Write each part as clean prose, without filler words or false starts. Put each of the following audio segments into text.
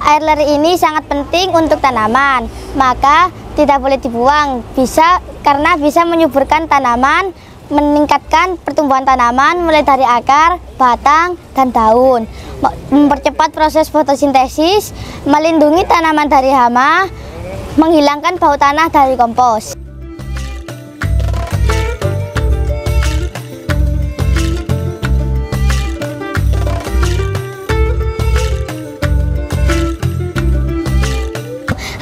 Air leri ini sangat penting untuk tanaman, maka tidak boleh dibuang. Karena bisa menyuburkan tanaman, meningkatkan pertumbuhan tanaman mulai dari akar, batang, dan daun, mempercepat proses fotosintesis, melindungi tanaman dari hama, menghilangkan bau tanah dari kompos.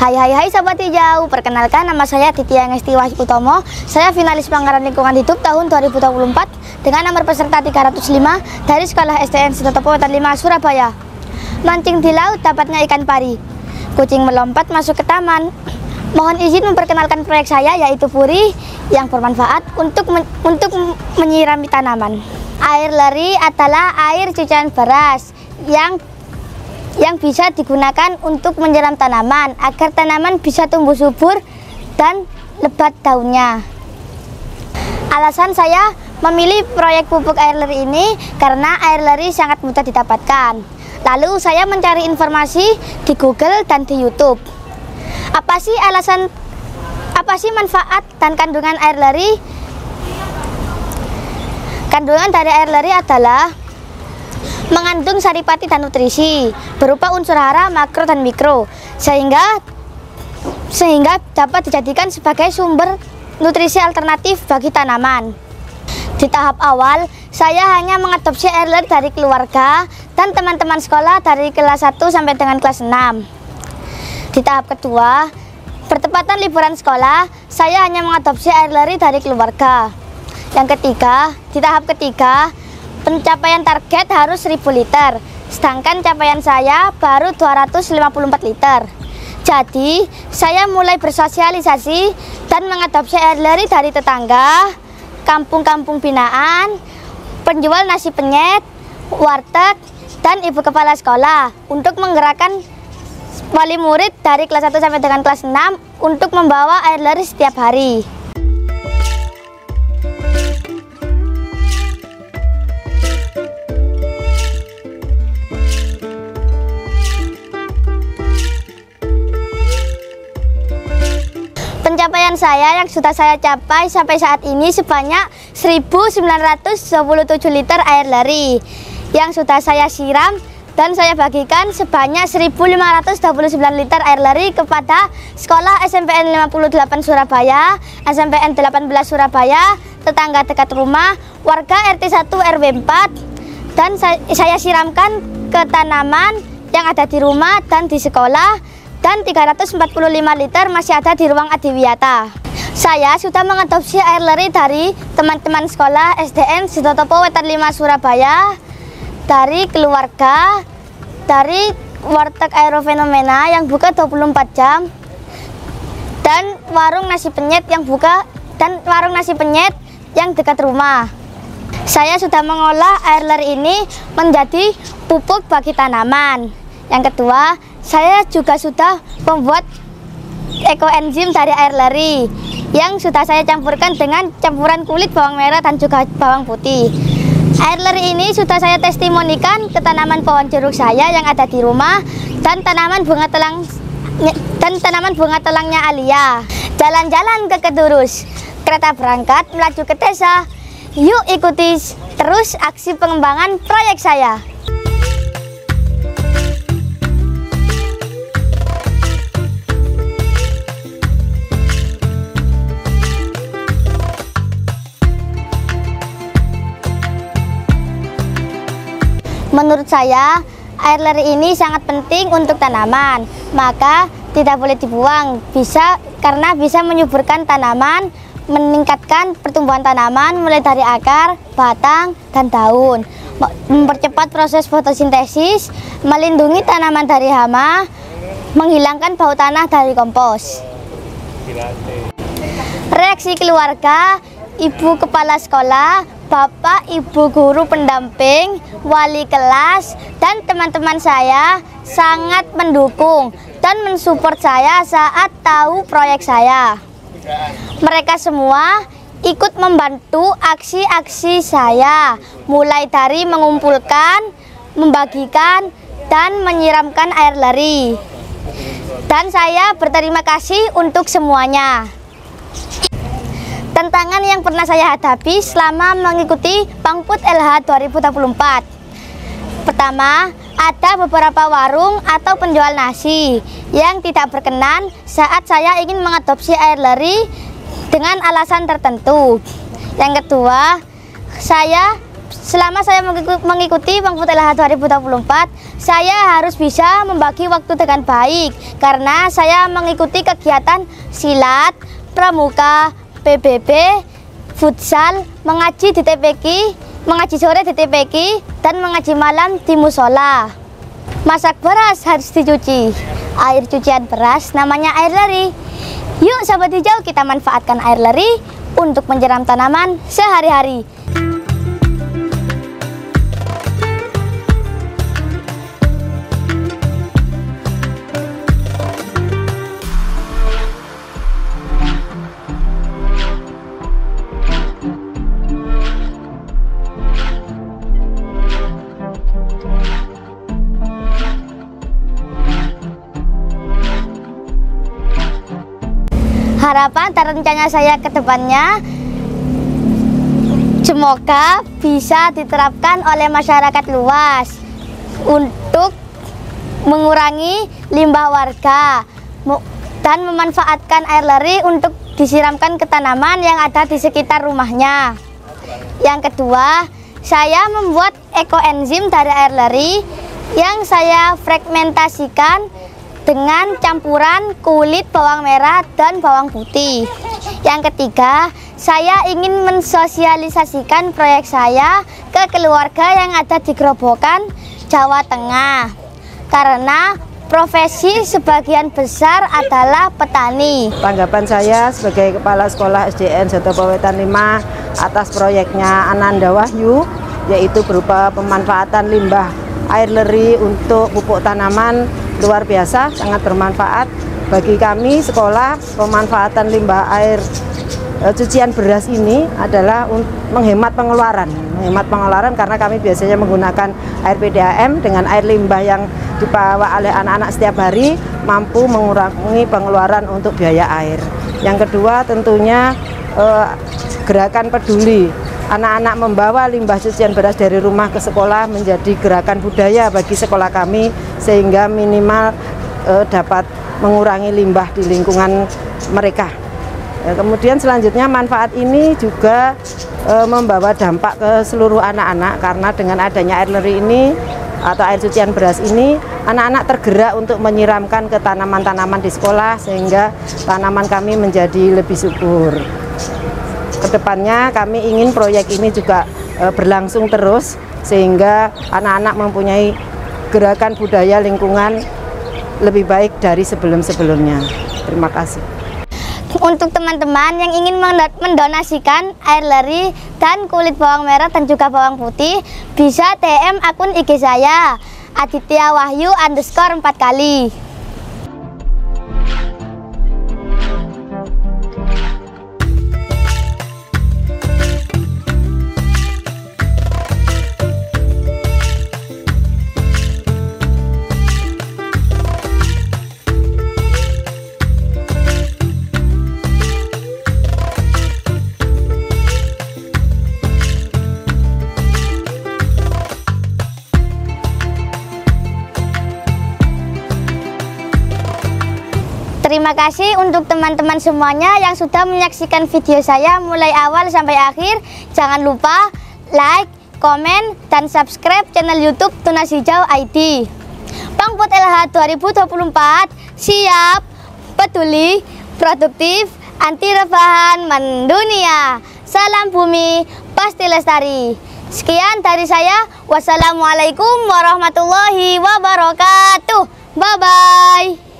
Hai Sobat Hijau, perkenalkan nama saya Titiya Ngesti Wahyu Utomo. Saya finalis pelanggaran lingkungan hidup tahun 2024 dengan nomor peserta 305 dari Sekolah SDN Sitotopo Wetan 5 Surabaya. Mancing di laut dapatnya ikan pari, kucing melompat masuk ke taman. Mohon izin memperkenalkan proyek saya, yaitu puri yang bermanfaat untuk menyirami tanaman. Air leri adalah air cucian beras yang bisa digunakan untuk menyiram tanaman agar tanaman bisa tumbuh subur dan lebat daunnya. Alasan saya memilih proyek pupuk air leri ini karena air leri sangat mudah didapatkan. Lalu saya mencari informasi di Google dan di YouTube. Apa sih manfaat dan kandungan air leri? Kandungan dari air leri adalah mengandung saripati dan nutrisi berupa unsur hara, makro, dan mikro, sehingga dapat dijadikan sebagai sumber nutrisi alternatif bagi tanaman. Di tahap awal, saya hanya mengadopsi air leri dari keluarga dan teman-teman sekolah dari kelas 1 sampai dengan kelas 6. Di tahap kedua, bertepatan liburan sekolah, saya hanya mengadopsi air leri dari keluarga. Yang ketiga, di tahap ketiga, pencapaian target harus 1000 liter, sedangkan capaian saya baru 254 liter. Jadi, saya mulai bersosialisasi dan mengadopsi air leri dari tetangga, kampung-kampung binaan, penjual nasi penyet, warteg, dan ibu kepala sekolah untuk menggerakkan wali murid dari kelas 1 sampai dengan kelas 6 untuk membawa air leri setiap hari. Pencapaian saya yang sudah saya capai sampai saat ini sebanyak 1927 liter air leri yang sudah saya siram dan saya bagikan sebanyak 1529 liter air leri kepada sekolah SMPN 58 Surabaya, SMPN 18 Surabaya, tetangga dekat rumah, warga RT 1 RW 4, dan saya siramkan ke tanaman yang ada di rumah dan di sekolah, dan 345 liter masih ada di ruang adiwiyata. Saya sudah mengadopsi air leri dari teman-teman sekolah SDN Sitotopo Wetan 5 Surabaya, dari keluarga, dari warteg Aerofenomena yang buka 24 jam, dan warung nasi penyet yang dekat rumah. Saya sudah mengolah air leri ini menjadi pupuk bagi tanaman. Yang kedua, saya juga sudah membuat ekoenzim dari air leri yang sudah saya campurkan dengan campuran kulit bawang merah dan juga bawang putih. Air leri ini sudah saya testimonikan ke tanaman pohon jeruk saya yang ada di rumah dan tanaman bunga telangnya Alia. Jalan-jalan ke Kedurus, kereta berangkat melaju ke desa. Yuk ikuti terus aksi pengembangan proyek saya. Menurut saya, air leri ini sangat penting untuk tanaman, maka tidak boleh dibuang. Karena bisa menyuburkan tanaman, meningkatkan pertumbuhan tanaman mulai dari akar, batang, dan daun, mempercepat proses fotosintesis, melindungi tanaman dari hama, menghilangkan bau tanah dari kompos. Reaksi keluarga, ibu kepala sekolah, bapak, ibu guru pendamping, wali kelas, dan teman-teman saya sangat mendukung dan mensupport saya saat tahu proyek saya. Mereka semua ikut membantu aksi-aksi saya, mulai dari mengumpulkan, membagikan, dan menyiramkan air leri. Dan saya berterima kasih untuk semuanya. Tantangan yang pernah saya hadapi selama mengikuti Pangput LH 2024. Pertama, ada beberapa warung atau penjual nasi yang tidak berkenan saat saya ingin mengadopsi air leri dengan alasan tertentu. Yang kedua, selama saya mengikuti Pangput LH 2024, saya harus bisa membagi waktu dengan baik karena saya mengikuti kegiatan silat, pramuka, PBB, futsal, mengaji di TPQ, mengaji sore di TPQ, dan mengaji malam di musola. Masak beras harus dicuci. Air cucian beras namanya air leri. Yuk sahabat hijau, kita manfaatkan air leri untuk menyiram tanaman sehari-hari. Harapan dan rencana saya ke depannya semoga bisa diterapkan oleh masyarakat luas untuk mengurangi limbah warga dan memanfaatkan air leri untuk disiramkan ke tanaman yang ada di sekitar rumahnya. Yang kedua, saya membuat ekoenzim dari air leri yang saya fragmentasikan dengan campuran kulit bawang merah dan bawang putih. Yang ketiga, saya ingin mensosialisasikan proyek saya ke keluarga yang ada di Grobogan, Jawa Tengah. Karena profesi sebagian besar adalah petani. Tanggapan saya sebagai Kepala Sekolah SDN Jatuh Wetan 5 atas proyeknya Ananda Wahyu, yaitu berupa pemanfaatan limbah air leri untuk pupuk tanaman, luar biasa, sangat bermanfaat bagi kami sekolah. Pemanfaatan limbah air cucian beras ini adalah menghemat pengeluaran karena kami biasanya menggunakan air PDAM. Dengan air limbah yang dibawa oleh anak-anak setiap hari mampu mengurangi pengeluaran untuk biaya air. Yang kedua, tentunya gerakan peduli. Anak-anak membawa limbah cucian beras dari rumah ke sekolah menjadi gerakan budaya bagi sekolah kami, sehingga minimal dapat mengurangi limbah di lingkungan mereka. Kemudian selanjutnya manfaat ini juga membawa dampak ke seluruh anak-anak, karena dengan adanya air leri ini atau air cucian beras ini, anak-anak tergerak untuk menyiramkan ke tanaman-tanaman di sekolah, sehingga tanaman kami menjadi lebih subur. Kedepannya kami ingin proyek ini juga berlangsung terus, sehingga anak-anak mempunyai gerakan budaya lingkungan lebih baik dari sebelum-sebelumnya. Terima kasih. Untuk teman-teman yang ingin mendonasikan air leri dan kulit bawang merah dan juga bawang putih, bisa DM akun IG saya @aditya_wahyu_4 kali. Terima kasih untuk teman-teman semuanya yang sudah menyaksikan video saya mulai awal sampai akhir. Jangan lupa like, komen, dan subscribe channel YouTube Tunas Hijau ID. Pangput LH 2024 siap, peduli, produktif, anti rebahan, mendunia. Salam bumi, pasti lestari. Sekian dari saya. Wassalamualaikum warahmatullahi wabarakatuh. Bye-bye.